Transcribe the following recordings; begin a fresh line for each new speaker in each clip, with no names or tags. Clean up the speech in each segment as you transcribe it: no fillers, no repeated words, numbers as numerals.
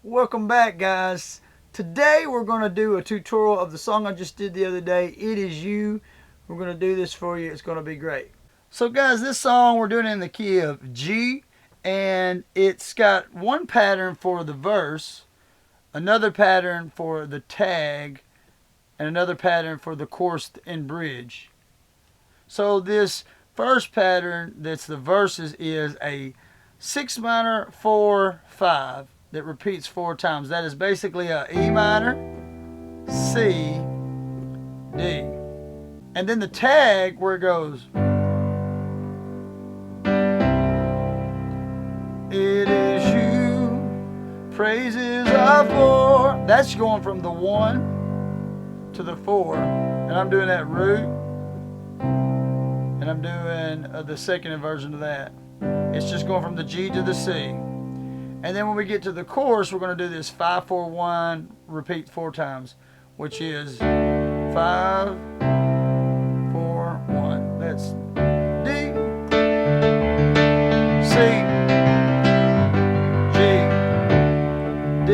Welcome back, guys. Today we're going to do a tutorial of the song I just did the other day, It Is You. We're going to do this for you. It's going to be great. So guys, this song we're doing it in the key of G, and it's got one pattern for the verse, another pattern for the tag, and another pattern for the chorus and bridge. So this first pattern that's the verses is a 6 minor 4 5 that repeats 4 times. That is basically a E minor, C, D. And then the tag where it goes, it is you, praises are for. That's going from the 1 to the 4. And I'm doing that root. And I'm doing the second inversion of that. It's just going from the G to the C. And then when we get to the chorus, we're going to do this 5 4 1, repeat 4 times, which is 5 4 1. That's D, C, G, D,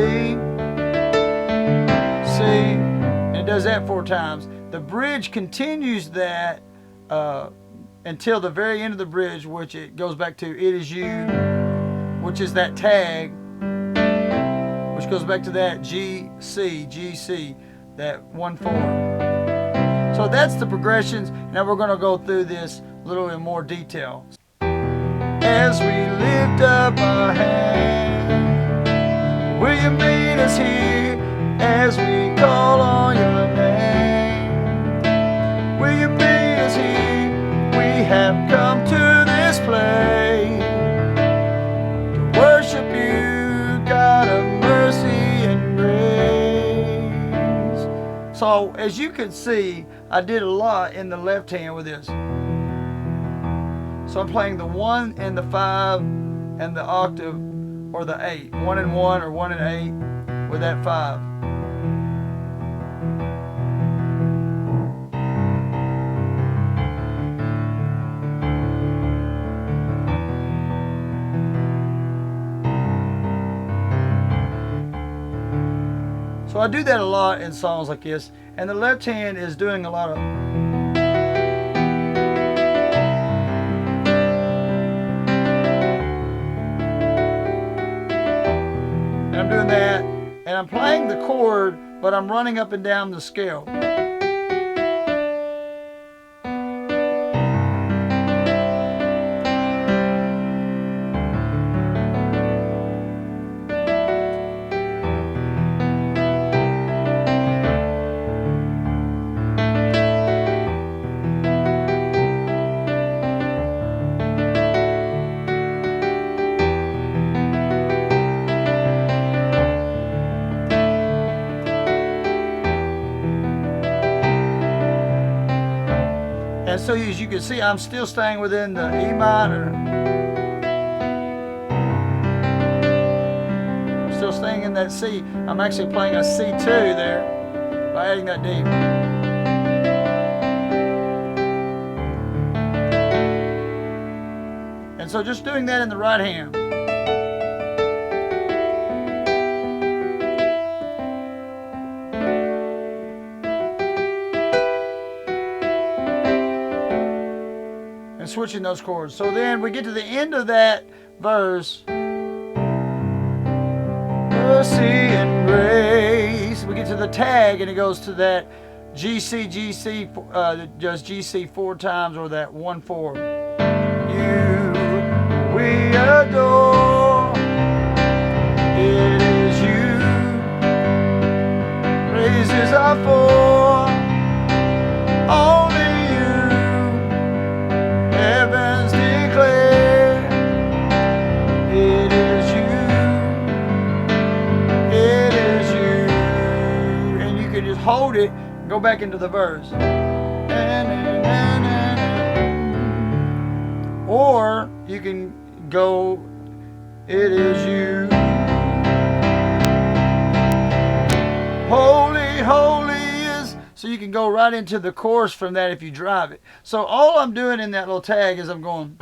C, and it does that 4 times. The bridge continues that until the very end of the bridge, which it goes back to It Is You, which is that tag, which goes back to that G, C, G, C, that 1 4. So that's the progressions. Now we're going to go through this a little in more detail. As we lift up our hand, will you meet us here as we call on your name? Will you meet us here? We have come to this place to worship you, God of mercy and grace. So as you can see, I did a lot in the left hand with this. So I'm playing the 1 and the 5 and the octave or the 8. 1 and 1 or 1 and 8 with that 5. So I do that a lot in songs like this, and the left hand is doing a lot of. And I'm doing that, and I'm playing the chord, but I'm running up and down the scale. And so as you can see, I'm still staying within the E minor. I'm still staying in that C. I'm actually playing a C2 there by adding that D. And so just doing that in the right hand. And switching those chords. So then we get to the end of that verse. Mercy and grace. We get to the tag and it goes to that GC, just GC 4 times, or that 1 4. You we adore. It is you. Praises are for. Only heavens declare, it is you, and you can just hold it and go back into the verse. Or you can go, it is you. Holy, holy is. So you can go right into the chorus from that if you drive it. So all I'm doing in that little tag is I'm going.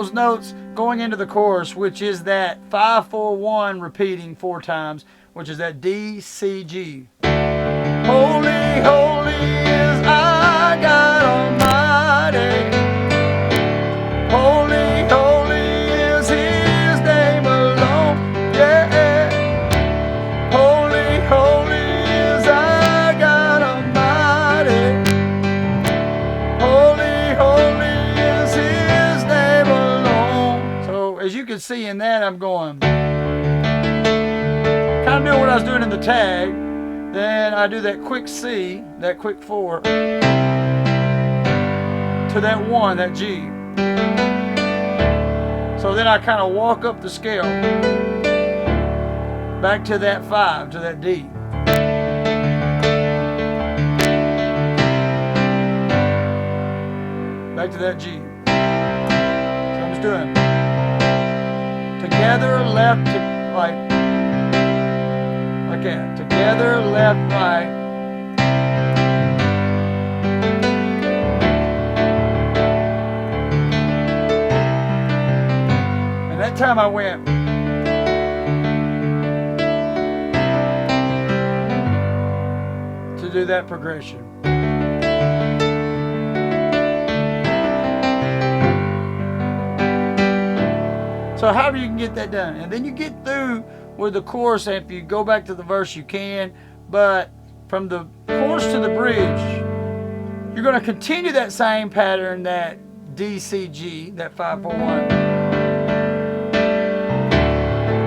those notes going into the chorus, which is that 5-4-1 repeating 4 times, which is that D, C, G. Holy, holy is our God Almighty. Holy, holy is His name alone. Yeah. Holy, holy is our God Almighty. Holy, holy is His name alone. So as you can see in that, I'm going kind of doing what I was doing in the tag. Then I do that quick C, that quick 4, to that 1, that G. So then I kind of walk up the scale, back to that 5, to that D. Back to that G. So I'm just doing together, left, to right. Like that. Together, left, right. And that time I went to do that progression. So however you can get that done. And then you get through with the chorus, and if you go back to the verse you can, but from the chorus to the bridge you're going to continue that same pattern, that D, C, G, that 5-4-1.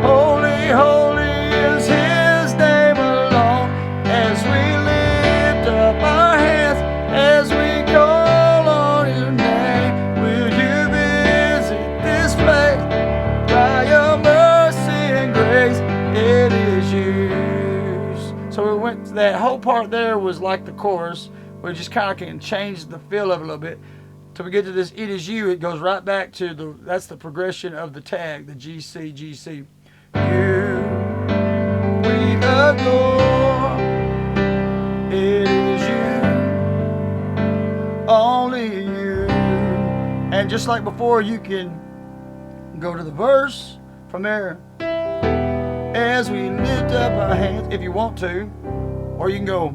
Holy, holy is His name alone, as we lift up our hands, as we call on Your name. Will You visit this place by Your mercy and grace? It is You. So we went, that whole part there was like the chorus. We just kind of can change the feel of it a little bit. Till we get to this It Is You, it goes right back to the, that's the progression of the tag, the G, C, G, C. You we adore. It is You, only You. And just like before, you can go to the verse from there. As we lift up our hands, if you want to, or you can go,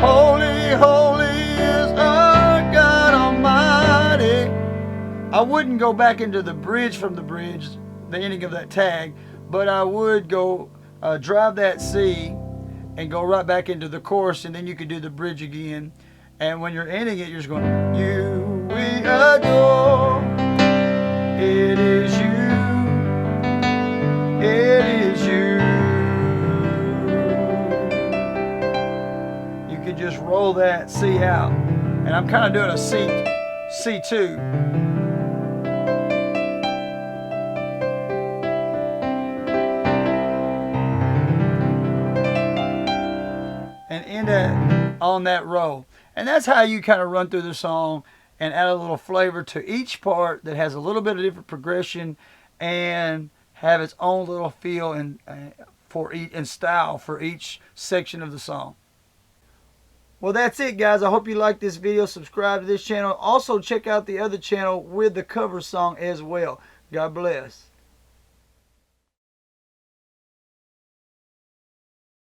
holy, holy is our God Almighty. I wouldn't go back into the bridge from the bridge, the ending of that tag, but I would go drive that C and go right back into the chorus, and then you could do the bridge again. And when you're ending it, you're just going, You we adore. It is You. It is You. You can just roll that C out. And I'm kind of doing a C2. And end it on that row. And that's how you kind of run through the song and add a little flavor to each part that has a little bit of different progression and have its own little feel and for each and style for each section of the song. Well, that's it, guys. I hope you liked this video. Subscribe to this channel. Also, check out the other channel with the cover song as well. God bless.